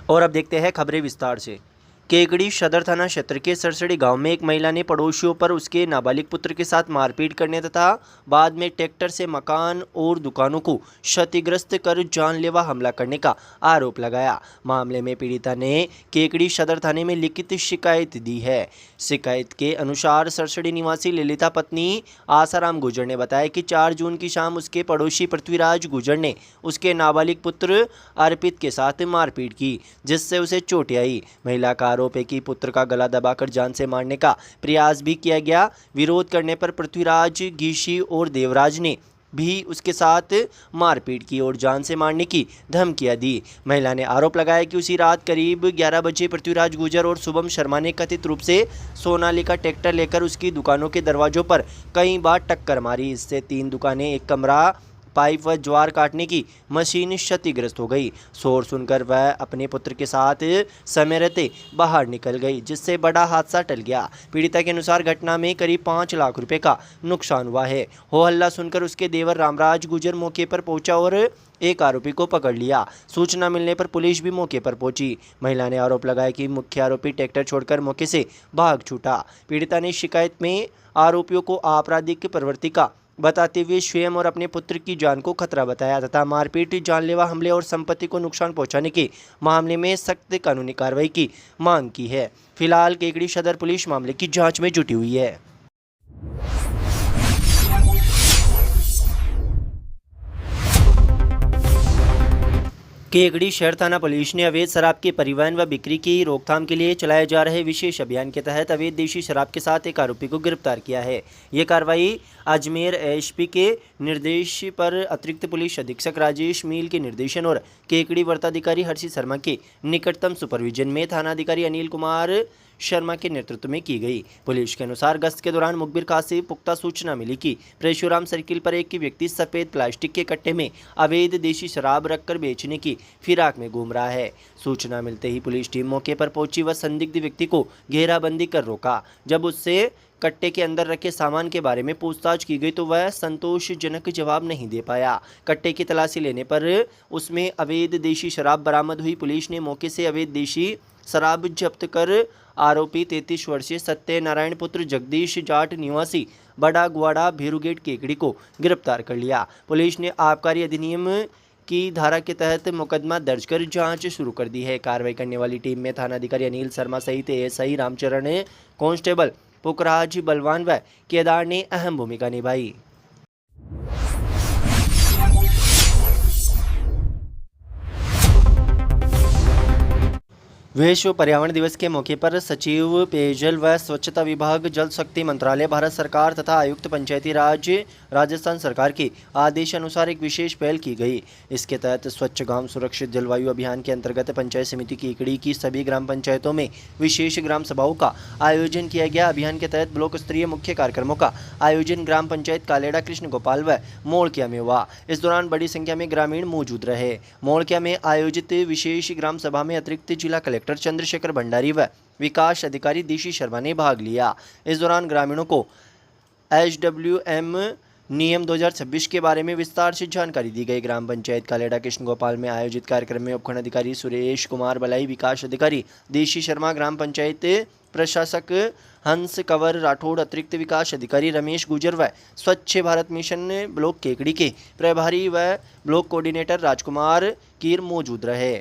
और अब देखते हैं खबरें विस्तार से। केकड़ी सदर थाना क्षेत्र के सरसड़ी गांव में एक महिला ने पड़ोसियों पर उसके नाबालिग पुत्र के साथ मारपीट करने तथा बाद में ट्रैक्टर से मकान और दुकानों को क्षतिग्रस्त कर जानलेवा हमला करने का आरोप लगाया। मामले में पीड़िता ने केकड़ी सदर थाने में लिखित शिकायत दी है। शिकायत के अनुसार सरसड़ी निवासी ललिता पत्नी आसाराम गुजर ने बताया कि 4 जून की शाम उसके पड़ोसी पृथ्वीराज गुजर ने उसके नाबालिग पुत्र अर्पित के साथ मारपीट की, जिससे उसे चोटें आई। महिला का आरोप है कि पुत्र का गला दबाकर जान से मारने का प्रयास भी किया गया। विरोध करने पर पृथ्वीराज, घीशी और देवराज ने भी उसके साथ मारपीट की और जान से मारने की धमकियां दी। महिला ने आरोप लगाया कि उसी रात करीब 11 बजे पृथ्वीराज गुजर और शुभम शर्मा ने कथित रूप से सोनालिका ट्रैक्टर लेकर उसकी दुकानों के दरवाजों पर कई बार टक्कर मारी। इससे 3 दुकानें, एक कमरा, पाइप व ज्वार काटने की मशीन क्षतिग्रस्त हो गई। शोर सुनकर वह अपने पुत्र के साथ समय रहते बाहर निकल गई, जिससे बड़ा हादसा टल गया। पीड़िता के अनुसार घटना में करीब 5 लाख रुपए का नुकसान हुआ है। हो हल्ला सुनकर उसके देवर रामराज गुजर मौके पर पहुंचा और एक आरोपी को पकड़ लिया। सूचना मिलने पर पुलिस भी मौके पर पहुंची। महिला ने आरोप लगाया कि मुख्य आरोपी ट्रैक्टर छोड़कर मौके से भाग छूटा। पीड़िता ने शिकायत में आरोपियों को आपराधिक प्रवृत्ति का बताते हुए स्वयं और अपने पुत्र की जान को खतरा बताया तथा मारपीट, जानलेवा हमले और संपत्ति को नुकसान पहुंचाने के मामले में सख्त कानूनी कार्रवाई की मांग की है। फिलहाल केकड़ी सदर पुलिस मामले की जांच में जुटी हुई है। केकड़ी शहर थाना पुलिस ने अवैध शराब के परिवहन व बिक्री की रोकथाम के लिए चलाए जा रहे विशेष अभियान के तहत अवैध देशी शराब के साथ एक आरोपी को गिरफ्तार किया है। ये कार्रवाई अजमेर एसपी के निर्देश पर अतिरिक्त पुलिस अधीक्षक राजेश मील के निर्देशन और केकड़ी वृत्ताधिकारी हर्षी शर्मा के निकटतम सुपरविजन में थानाधिकारी अनिल कुमार शर्मा के नेतृत्व में की गई। पुलिस के अनुसार गश्त के दौरान मुखबिर खास से पुख्ता सूचना मिली कि परशुराम सर्किल पर एक व्यक्ति सफेद प्लास्टिक के कट्टे में अवैध देशी शराब रखकर बेचने की फिराक में घूम रहा है। सूचना मिलते ही पुलिस टीम मौके पर पहुंची व संदिग्ध व्यक्ति को घेराबंदी कर रोका। जब उससे कट्टे के अंदर रखे सामान के बारे में पूछताछ की गई तो वह संतोषजनक जवाब नहीं दे पाया। कट्टे की तलाशी लेने पर उसमें अवैध देशी शराब बरामद हुई। पुलिस ने मौके से अवैध देशी शराब जब्त कर आरोपी 33 वर्षीय सत्यनारायण पुत्र जगदीश जाट निवासी बड़ा गुवाड़ा भेरूगेट केकड़ी को गिरफ्तार कर लिया। पुलिस ने आबकारी अधिनियम की धारा के तहत मुकदमा दर्ज कर जांच शुरू कर दी है। कार्रवाई करने वाली टीम में थानाधिकारी अनिल शर्मा सहित एएसआई रामचरण, कांस्टेबल पुखराज बलवान व केदार ने अहम भूमिका निभाई। विश्व पर्यावरण दिवस के मौके पर सचिव पेयजल व स्वच्छता विभाग, जल शक्ति मंत्रालय, भारत सरकार तथा आयुक्त पंचायती राज राजस्थान सरकार के आदेश अनुसार एक विशेष पहल की गई। इसके तहत स्वच्छ गांव सुरक्षित जलवायु अभियान के अंतर्गत पंचायत समिति केकड़ी की सभी ग्राम पंचायतों में विशेष ग्राम सभाओं का आयोजन किया गया। अभियान के तहत ब्लॉक स्तरीय मुख्य कार्यक्रमों का आयोजन ग्राम पंचायत कालेड़ा, कृष्ण गोपाल व मोड़किया में हुआ। इस दौरान बड़ी संख्या में ग्रामीण मौजूद रहे। मोड़किया में आयोजित विशेष ग्राम सभा में अतिरिक्त जिला कलेक्टर चंद्रशेखर भंडारी व विकास अधिकारी देशी शर्मा ने भाग लिया। इस दौरान ग्रामीणों को HWM नियम 2026 के बारे में विस्तार से जानकारी दी गई। ग्राम पंचायत कालेड़ा कृष्ण गोपाल में आयोजित कार्यक्रम में उपखंड अधिकारी सुरेश कुमार बलाई, विकास अधिकारी देशी शर्मा, ग्राम पंचायत प्रशासक हंस कंवर राठौड़, अतिरिक्त विकास अधिकारी रमेश गुजर व स्वच्छ भारत मिशन ब्लॉक केकड़ी के प्रभारी व ब्लॉक कोऑर्डिनेटर राजकुमार कीर मौजूद रहे।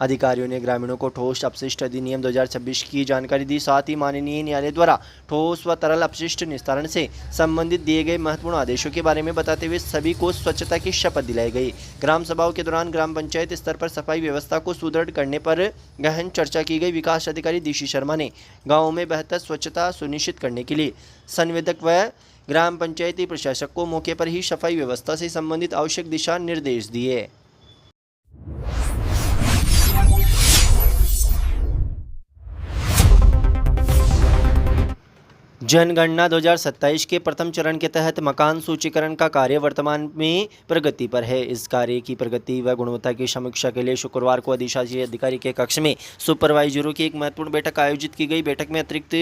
अधिकारियों ने ग्रामीणों को ठोस अपशिष्ट अधिनियम 2026 की जानकारी दी। साथ ही माननीय न्यायालय द्वारा ठोस व तरल अपशिष्ट निस्तारण से संबंधित दिए गए महत्वपूर्ण आदेशों के बारे में बताते हुए सभी को स्वच्छता की शपथ दिलाई गई। ग्राम सभाओं के दौरान ग्राम पंचायत स्तर पर सफाई व्यवस्था को सुदृढ़ करने पर गहन चर्चा की गई। विकास अधिकारी देशी शर्मा ने गाँवों में बेहतर स्वच्छता सुनिश्चित करने के लिए संवेदक व ग्राम पंचायती प्रशासक को मौके पर ही सफाई व्यवस्था से संबंधित आवश्यक दिशा निर्देश दिए। जनगणना 2027 के प्रथम चरण के तहत मकान सूचीकरण का कार्य वर्तमान में प्रगति पर है। इस कार्य की प्रगति व गुणवत्ता की समीक्षा के लिए शुक्रवार को अधिशासी अधिकारी के कक्ष में सुपरवाइजरों की एक महत्वपूर्ण बैठक आयोजित की गई। बैठक में अतिरिक्त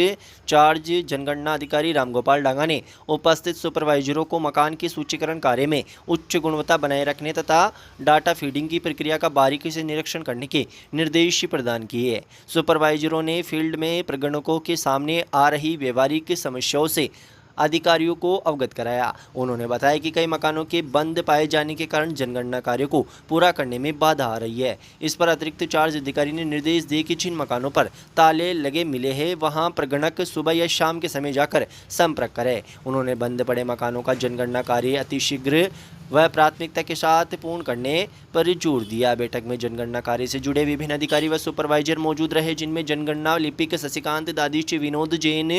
चार्ज जनगणना अधिकारी रामगोपाल डांगा ने उपस्थित सुपरवाइजरों को मकान के सूचीकरण कार्य में उच्च गुणवत्ता बनाए रखने तथा डाटा फीडिंग की प्रक्रिया का बारीकी से निरीक्षण करने के निर्देश प्रदान किए। सुपरवाइजरों ने फील्ड में प्रगणकों के सामने आ रही व्यवहारिक की समस्याओं से अधिकारियों को अवगत कराया। उन्होंने बताया कि कई मकानों के बंद पाए जाने के कारण जनगणना कार्य को पूरा करने में बाधा आ रही है। इस पर अतिरिक्त चार्ज अधिकारी ने निर्देश दिए कि जिन मकानों पर ताले लगे मिले हैं वहां प्रगणक सुबह या शाम के समय जाकर संपर्क करें। उन्होंने बंद पड़े मकानों का जनगणना कार्य अतिशीघ्र व प्राथमिकता के साथ पूर्ण करने पर जोर दिया। बैठक में जनगणना कार्य से जुड़े विभिन्न अधिकारी व सुपरवाइजर मौजूद रहे, जिनमें जनगणना लिपिक शशिकांत दादिश, विनोद जैन,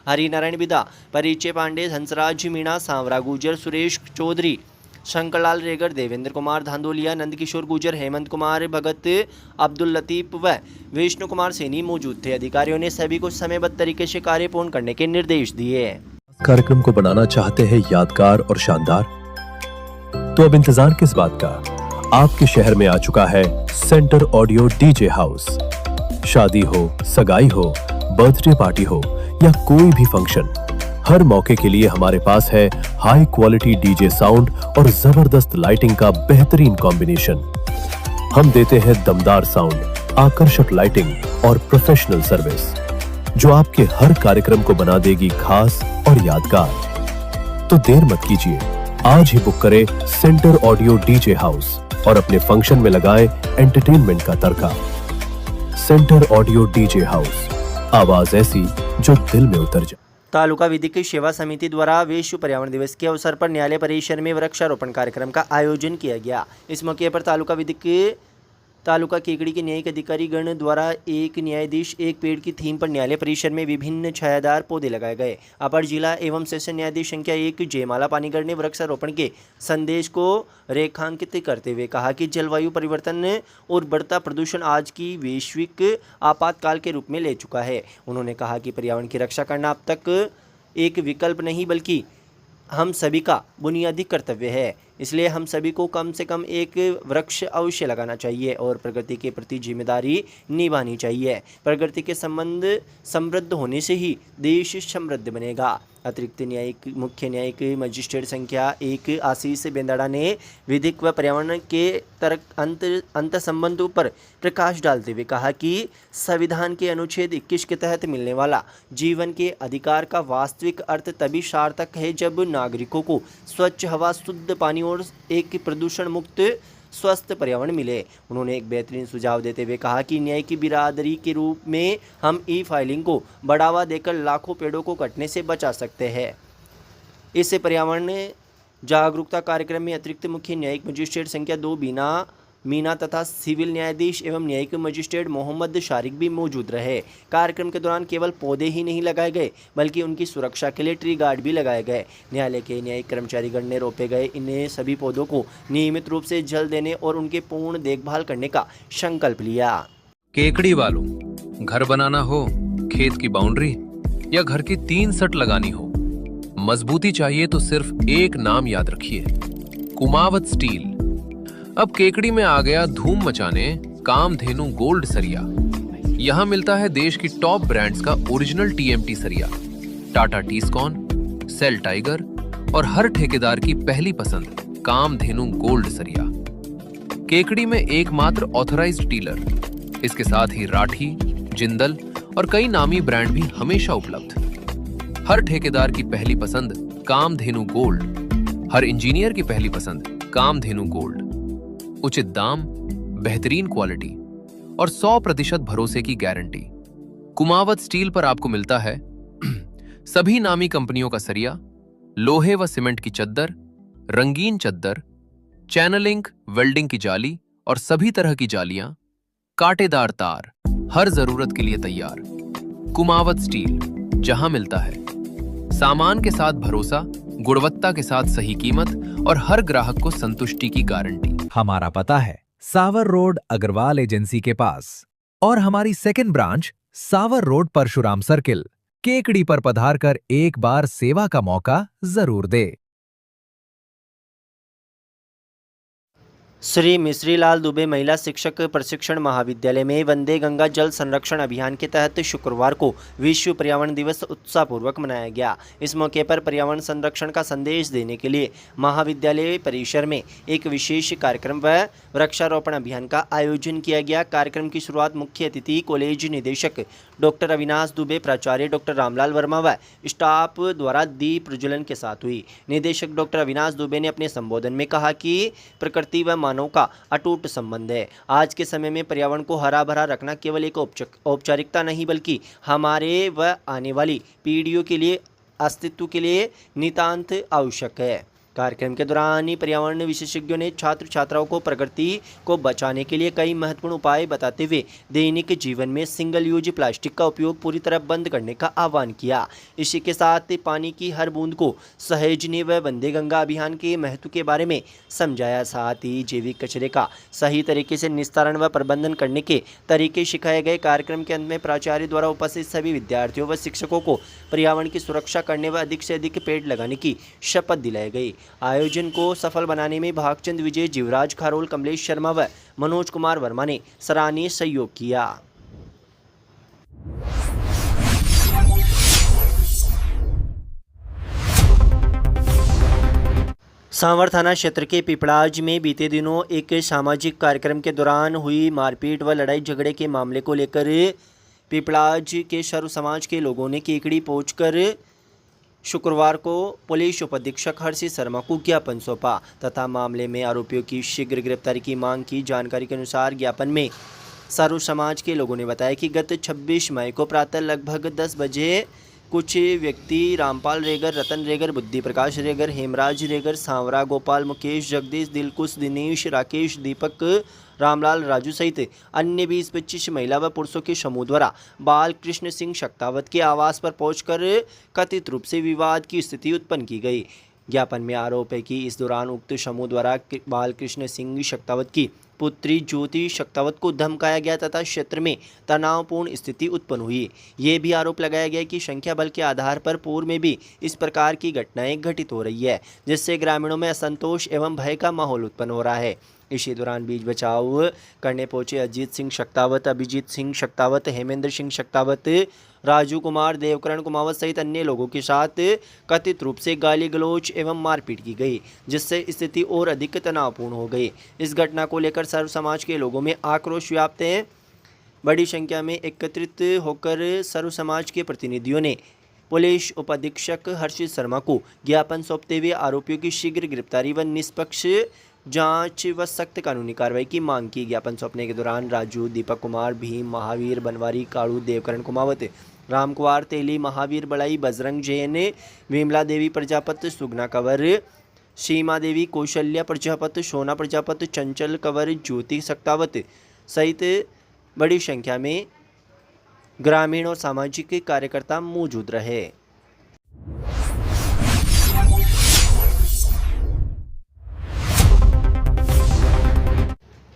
हरिनारायण बिदा, परिचय पांडे, हंसराज मीणा, सांवरा गुजर, सुरेश चौधरी, शंकरलाल रेगर, देवेंद्र कुमार धांधोलिया, नंदकिशोर गुजर, हेमंत कुमार भगत, अब्दुल लतीफ व विष्णु कुमार सैनी मौजूद थे। अधिकारियों ने सभी को समयबद्ध तरीके से कार्य पूर्ण करने के निर्देश दिए। कार्यक्रम को बनाना चाहते हैं यादगार और शानदार, तो अब इंतजार किस बात का। आपके शहर में आ चुका है सेंटर ऑडियो डीजे हाउस। शादी हो, सगाई हो, बर्थडे पार्टी हो या कोई भी फंक्शन, हर मौके के लिए हमारे पास है हाई क्वालिटी डीजे साउंड और जबरदस्त लाइटिंग का बेहतरीन कॉम्बिनेशन। हम देते हैं दमदार साउंड, आकर्षक लाइटिंग और प्रोफेशनल सर्विस, जो आपके हर कार्यक्रम को बना देगी खास और यादगार। तो देर मत कीजिए, आज ही बुक करें सेंटर ऑडियो डीजे हाउस और अपने फंक्शन में लगाएं एंटरटेनमेंट का तड़का। सेंटर ऑडियो डीजे हाउस, आवाज ऐसी जो दिल में उतर जाए। तालुका विधिक सेवा समिति द्वारा विश्व पर्यावरण दिवस के अवसर पर न्यायालय परिसर में वृक्षारोपण कार्यक्रम का आयोजन किया गया। इस मौके पर तालुका केकड़ी के न्यायिक अधिकारी गण द्वारा एक न्यायाधीश एक पेड़ की थीम पर न्यायालय परिसर में विभिन्न छायादार पौधे लगाए गए। अपर जिला एवं सेशन न्यायाधीश संख्या 1 जयमाला पानीगढ़ ने वृक्षारोपण के संदेश को रेखांकित करते हुए कहा कि जलवायु परिवर्तन और बढ़ता प्रदूषण आज की वैश्विक आपातकाल के रूप में ले चुका है। उन्होंने कहा कि पर्यावरण की रक्षा करना अब तक एक विकल्प नहीं बल्कि हम सभी का बुनियादी कर्तव्य है। इसलिए हम सभी को कम से कम एक वृक्ष अवश्य लगाना चाहिए और प्रकृति के प्रति जिम्मेदारी निभानी चाहिए। प्रकृति के संबंध समृद्ध होने से ही देश समृद्ध बनेगा। अतिरिक्त न्यायिक मुख्य न्यायिक मजिस्ट्रेट संख्या 1 आशीष बेंदाड़ा ने विधिक व पर्यावरण के अंत संबंधों पर प्रकाश डालते हुए कहा कि संविधान के अनुच्छेद 21 के तहत मिलने वाला जीवन के अधिकार का वास्तविक अर्थ तभी सार्थक है जब नागरिकों को स्वच्छ हवा, शुद्ध पानी और एक प्रदूषण मुक्त स्वस्थ पर्यावरण मिले। उन्होंने एक बेहतरीन सुझाव देते हुए कहा कि न्याय की बिरादरी के रूप में हम ई फाइलिंग को बढ़ावा देकर लाखों पेड़ों को कटने से बचा सकते हैं। इससे पर्यावरण जागरूकता कार्यक्रम में अतिरिक्त मुख्य न्यायिक मजिस्ट्रेट संख्या 2 मीना तथा सिविल न्यायाधीश एवं न्यायिक मजिस्ट्रेट मोहम्मद शारिक भी मौजूद रहे। कार्यक्रम के दौरान केवल पौधे ही नहीं लगाए गए बल्कि उनकी सुरक्षा के लिए ट्री गार्ड भी लगाए गए। न्यायालय के न्यायिक कर्मचारीगण ने रोपे गए इन सभी पौधों को नियमित रूप से जल देने और उनके पूर्ण देखभाल करने का संकल्प लिया। केकड़ी वालों, घर बनाना हो, खेत की बाउंड्री या घर की 3 सट लगानी हो, मजबूती चाहिए तो सिर्फ एक नाम याद रखिए, कुमावत स्टील। अब केकड़ी में आ गया धूम मचाने कामधेनु गोल्ड सरिया। यहाँ मिलता है देश की टॉप ब्रांड्स का ओरिजिनल टीएमटी सरिया, टाटा टीस्कॉन, सेल टाइगर और हर ठेकेदार की पहली पसंद कामधेनु गोल्ड सरिया। केकड़ी में एकमात्र ऑथराइज्ड डीलर, इसके साथ ही राठी, जिंदल और कई नामी ब्रांड भी हमेशा उपलब्ध। हर ठेकेदार की पहली पसंद कामधेनु गोल्ड, हर इंजीनियर की पहली पसंद कामधेनु गोल्ड। उचित दाम, बेहतरीन क्वालिटी और 100% भरोसे की गारंटी। कुमावत स्टील पर आपको मिलता है सभी नामी कंपनियों का सरिया, लोहे व सीमेंट की चद्दर, रंगीन चद्दर, चैनलिंग, वेल्डिंग की जाली और सभी तरह की जालियां, कांटेदार तार, हर जरूरत के लिए तैयार। कुमावत स्टील, जहां मिलता है सामान के साथ भरोसा, गुणवत्ता के साथ सही कीमत और हर ग्राहक को संतुष्टि की गारंटी। हमारा पता है सावर रोड अग्रवाल एजेंसी के पास और हमारी सेकंड ब्रांच सावर रोड परशुराम सर्किल, केकड़ी पर पधारकर एक बार सेवा का मौका जरूर दे। श्री मिश्रीलाल दुबे महिला शिक्षक प्रशिक्षण महाविद्यालय में वंदे गंगा जल संरक्षण अभियान के तहत शुक्रवार को विश्व पर्यावरण दिवस उत्साहपूर्वक मनाया गया। इस मौके पर पर्यावरण संरक्षण का संदेश देने के लिए महाविद्यालय परिसर में एक विशेष कार्यक्रम व वृक्षारोपण अभियान का आयोजन किया गया। कार्यक्रम की शुरुआत मुख्य अतिथि कॉलेज निदेशक डॉक्टर अविनाश दुबे, प्राचार्य डॉक्टर रामलाल वर्मा व स्टाफ द्वारा दीप प्रज्वलन के साथ हुई। निदेशक डॉक्टर अविनाश दुबे ने अपने संबोधन में कहा कि प्रकृति व मानव का अटूट संबंध है। आज के समय में पर्यावरण को हरा भरा रखना केवल एक औपचारिकता नहीं बल्कि हमारे व आने वाली पीढ़ियों के लिए अस्तित्व के लिए नितांत आवश्यक है। कार्यक्रम के दौरान ही पर्यावरण विशेषज्ञों ने छात्र छात्राओं को प्रकृति को बचाने के लिए कई महत्वपूर्ण उपाय बताते हुए दैनिक जीवन में सिंगल यूज प्लास्टिक का उपयोग पूरी तरह बंद करने का आह्वान किया। इसी के साथ पानी की हर बूंद को सहेजने व वंदे गंगा अभियान के महत्व के बारे में समझाया। साथ ही जैविक कचरे का सही तरीके से निस्तारण व प्रबंधन करने के तरीके सिखाए गए। कार्यक्रम के अंत में प्राचार्य द्वारा उपस्थित सभी विद्यार्थियों व शिक्षकों को पर्यावरण की सुरक्षा करने व अधिक से अधिक पेड़ लगाने की शपथ दिलाई गई। आयोजन को सफल बनाने में भागचंद विजय, जीवराज खारोल, कमलेश शर्मा व मनोज कुमार वर्मा ने सराहनीय सहयोग किया। सांवर थाना क्षेत्र के पिपड़ाज में बीते दिनों एक सामाजिक कार्यक्रम के दौरान हुई मारपीट व लड़ाई झगड़े के मामले को लेकर पिपड़ाज के सर्व समाज के लोगों ने केकड़ी पहुंचकर शुक्रवार को पुलिस उपाधीक्षक हर्षित शर्मा को ज्ञापन सौंपा तथा मामले में आरोपियों की शीघ्र गिरफ्तारी की मांग की। जानकारी के अनुसार ज्ञापन में सर्व समाज के लोगों ने बताया कि गत 26 मई को प्रातः लगभग 10 बजे कुछ व्यक्ति रामपाल रेगर, रतन रेगर, बुद्धि प्रकाश रेगर, हेमराज रेगर, सांवरा, गोपाल, मुकेश, जगदीश, दिलकुश, दिनेश, राकेश, दीपक, रामलाल, राजू सहित अन्य 20-25 महिला व पुरुषों के समूह द्वारा बाल कृष्ण सिंह शक्तावत के आवास पर पहुंचकर कथित रूप से विवाद की स्थिति उत्पन्न की गई। ज्ञापन में आरोप है कि इस दौरान उक्त समूह द्वारा बाल कृष्ण सिंह शक्तावत की पुत्री ज्योति शक्तावत को धमकाया गया तथा क्षेत्र में तनावपूर्ण स्थिति उत्पन्न हुई। ये भी आरोप लगाया गया कि संख्या बल के आधार पर पूर्व में भी इस प्रकार की घटनाएं घटित हो रही है, जिससे ग्रामीणों में असंतोष एवं भय का माहौल उत्पन्न हो रहा है। इसी दौरान बीच बचाव करने पहुंचे अजीत सिंह शक्तावत, अभिजीत सिंह शक्तावत, हेमेंद्र सिंह शक्तावत, राजू कुमार, देवकरण कुमावत सहित अन्य लोगों के साथ कथित रूप से गाली गलौज एवं मारपीट की गई, जिससे स्थिति और अधिक तनावपूर्ण हो गई। इस घटना को लेकर सर्व समाज के लोगों में आक्रोश व्याप्त है। बड़ी संख्या में एकत्रित होकर सर्व समाज के प्रतिनिधियों ने पुलिस उपाधीक्षक हर्षित शर्मा को ज्ञापन सौंपते हुए आरोपियों की शीघ्र गिरफ्तारी व निष्पक्ष जांच व सख्त कानूनी कार्रवाई की मांग की। ज्ञापन सौंपने के दौरान राजू, दीपक कुमार, भीम, महावीर, बनवारी, काड़ू, देवकरण कुमावत, रामकुमार, तेली, महावीर बड़ाई, बजरंग जैन, विमला देवी प्रजापत, सुगना कंवर, सीमा देवी, कौशल्या प्रजापत, सोना प्रजापत, चंचल कंवर, ज्योति शक्तावत सहित बड़ी संख्या में ग्रामीण और सामाजिक कार्यकर्ता मौजूद रहे।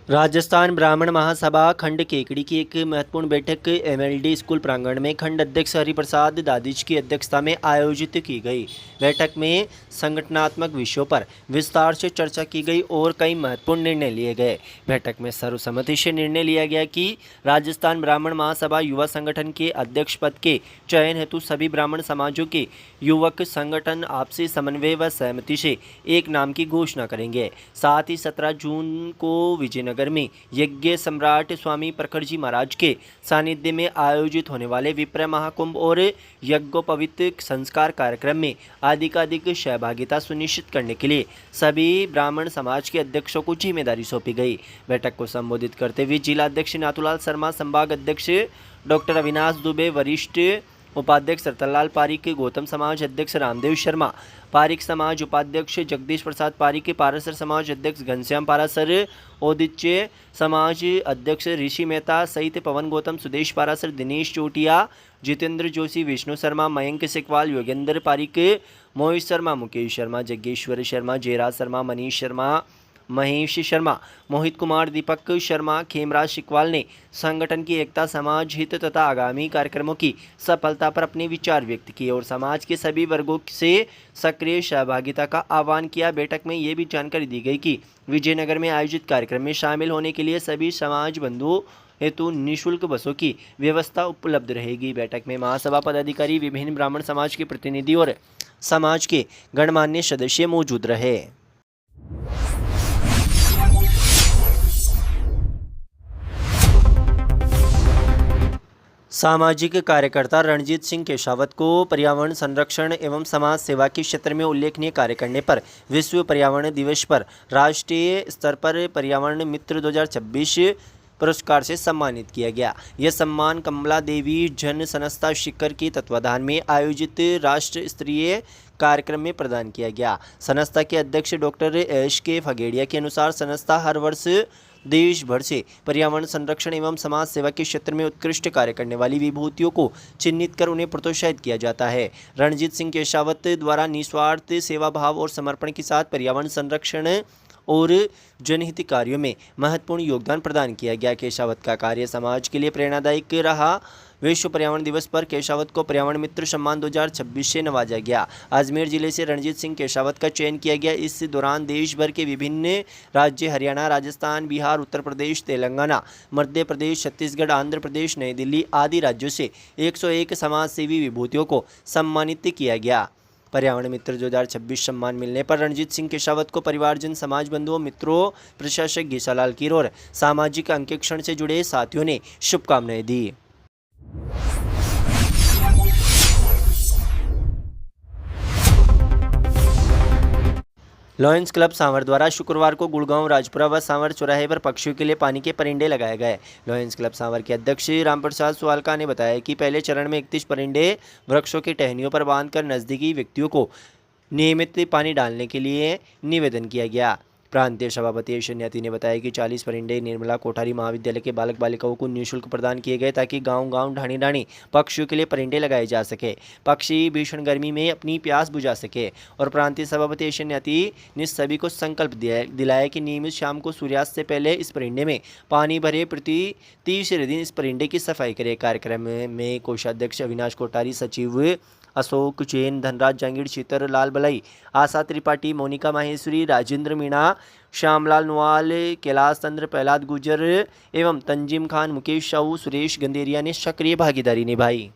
राजस्थान ब्राह्मण महासभा खंड केकड़ी की एक महत्वपूर्ण बैठक एमएलडी स्कूल प्रांगण में खंड अध्यक्ष हरिप्रसाद दादिच की अध्यक्षता में आयोजित की गई। बैठक में संगठनात्मक विषयों पर विस्तार से चर्चा की गई और कई महत्वपूर्ण निर्णय लिए गए। बैठक में सर्वसम्मति से निर्णय लिया गया कि राजस्थान ब्राह्मण महासभा युवा संगठन के अध्यक्ष पद के चयन हेतु सभी ब्राह्मण समाजों के युवक संगठन आपसी समन्वय व सहमति से एक नाम की घोषणा करेंगे। साथ ही 17 जून को विजयनगर में यज्ञ सम्राट स्वामी प्रखर जी महाराज के सानिध्य में आयोजित होने वाले विप्र महाकुंभ और यज्ञोपवीत संस्कार कार्यक्रम में अधिकाधिक सहभागिता सुनिश्चित करने के लिए सभी ब्राह्मण समाज के अध्यक्षों को जिम्मेदारी सौंपी गई। बैठक को संबोधित करते हुए जिला अध्यक्ष नाथूलाल शर्मा, संभाग अध्यक्ष डॉक्टर अविनाश दुबे, वरिष्ठ उपाध्यक्ष रतनलाल पारिक, गौतम समाज अध्यक्ष रामदेव शर्मा, पारिक समाज उपाध्यक्ष जगदीश प्रसाद पारिक, पारासर समाज अध्यक्ष घनश्याम पारासर, औदिच्य समाज अध्यक्ष ऋषि मेहता सहित पवन गौतम, सुदेश पारासर, दिनेश चोटिया, जितेंद्र जोशी, विष्णु शर्मा, मयंक सिकवाल, योगेंद्र पारिक, मोहित शर्मा, मुकेश शर्मा, जग्गेश्वर शर्मा, जयराज शर्मा, मनीष शर्मा, महेश शर्मा, मोहित कुमार, दीपक शर्मा, खेमराज शिकवाल ने संगठन की एकता, समाज हित तथा आगामी कार्यक्रमों की सफलता पर अपने विचार व्यक्त किए और समाज के सभी वर्गों से सक्रिय सहभागिता का आह्वान किया। बैठक में ये भी जानकारी दी गई कि विजयनगर में आयोजित कार्यक्रम में शामिल होने के लिए सभी समाज बंधुओं हेतु निःशुल्क बसों की व्यवस्था उपलब्ध रहेगी। बैठक में महासभा पदाधिकारी, विभिन्न ब्राह्मण समाज के प्रतिनिधि और समाज के गणमान्य सदस्य मौजूद रहे। सामाजिक कार्यकर्ता रणजीत सिंह केशावत को पर्यावरण संरक्षण एवं समाज सेवा के क्षेत्र में उल्लेखनीय कार्य करने पर विश्व पर्यावरण दिवस पर राष्ट्रीय स्तर पर पर्यावरण मित्र 2026 पुरस्कार से सम्मानित किया गया। यह सम्मान कमला देवी जन संस्था शिखर के तत्वाधान में आयोजित राष्ट्र स्तरीय कार्यक्रम में प्रदान किया गया। संस्था के अध्यक्ष डॉक्टर एस के फगेड़िया के अनुसार संस्था हर वर्ष देश भर से पर्यावरण संरक्षण एवं समाज सेवा के क्षेत्र में उत्कृष्ट कार्य करने वाली विभूतियों को चिन्हित कर उन्हें प्रोत्साहित किया जाता है। रणजीत सिंह केशावत द्वारा निस्वार्थ सेवा भाव और समर्पण के साथ पर्यावरण संरक्षण और जनहित कार्यों में महत्वपूर्ण योगदान प्रदान किया गया। केशावत का कार्य समाज के लिए प्रेरणादायक रहा। विश्व पर्यावरण दिवस पर केशावत को पर्यावरण मित्र सम्मान 2026 से नवाजा गया। अजमेर जिले से रणजीत सिंह केशावत का चयन किया गया। इस दौरान देश भर के विभिन्न राज्य हरियाणा, राजस्थान, बिहार, उत्तर प्रदेश, तेलंगाना, मध्य प्रदेश, छत्तीसगढ़, आंध्र प्रदेश, नई दिल्ली आदि राज्यों से 101 समाज सेवी विभूतियों को सम्मानित किया गया। पर्यावरण मित्र 2026 सम्मान मिलने पर रणजीत सिंह केशावत को परिवारजन, समाज बंधुओं, मित्रों, प्रशासक गीसालाल कीर और सामाजिक अंकेक्षण से जुड़े साथियों ने शुभकामनाएं दी। लॉयंस क्लब सांवर द्वारा शुक्रवार को गुड़गांव, राजपुरा व सांवर चौराहे पर पक्षियों के लिए पानी के परिंडे लगाए गए। लॉयंस क्लब सांवर के अध्यक्ष रामप्रसाद सुवालका ने बताया कि पहले चरण में 31 परिंडे वृक्षों की टहनियों पर बांधकर नजदीकी व्यक्तियों को नियमित पानी डालने के लिए निवेदन किया गया। प्रांतीय सभापति एशियन ने बताया कि 40 परिंडे निर्मला कोठारी महाविद्यालय के बालक बालिकाओं को निःशुल्क प्रदान किए गए ताकि गांव-गांव, ढाणी-ढाणी पक्षियों के लिए परिंडे लगाए जा सके, पक्षी भीषण गर्मी में अपनी प्यास बुझा सके। और प्रांतीय सभापति एशियन ने सभी को संकल्प दिलाया कि नियमित शाम को सूर्यास्त से पहले इस परिंडे में पानी भरे, प्रति तीसरे दिन इस परिंडे की सफाई करे। कार्यक्रम में कोषाध्यक्ष अविनाश कोठारी, सचिव अशोक जैन, धनराज जांगीड़, शीतर लाल बलई, आशा त्रिपाठी, मोनिका माहेश्वरी, राजेंद्र मीणा, श्यामलाल नवाल, कैलाश चंद्र, प्रहलाद गुजर एवं तंजीम खान, मुकेश साहू, सुरेश गंदेरिया ने सक्रिय भागीदारी निभाई।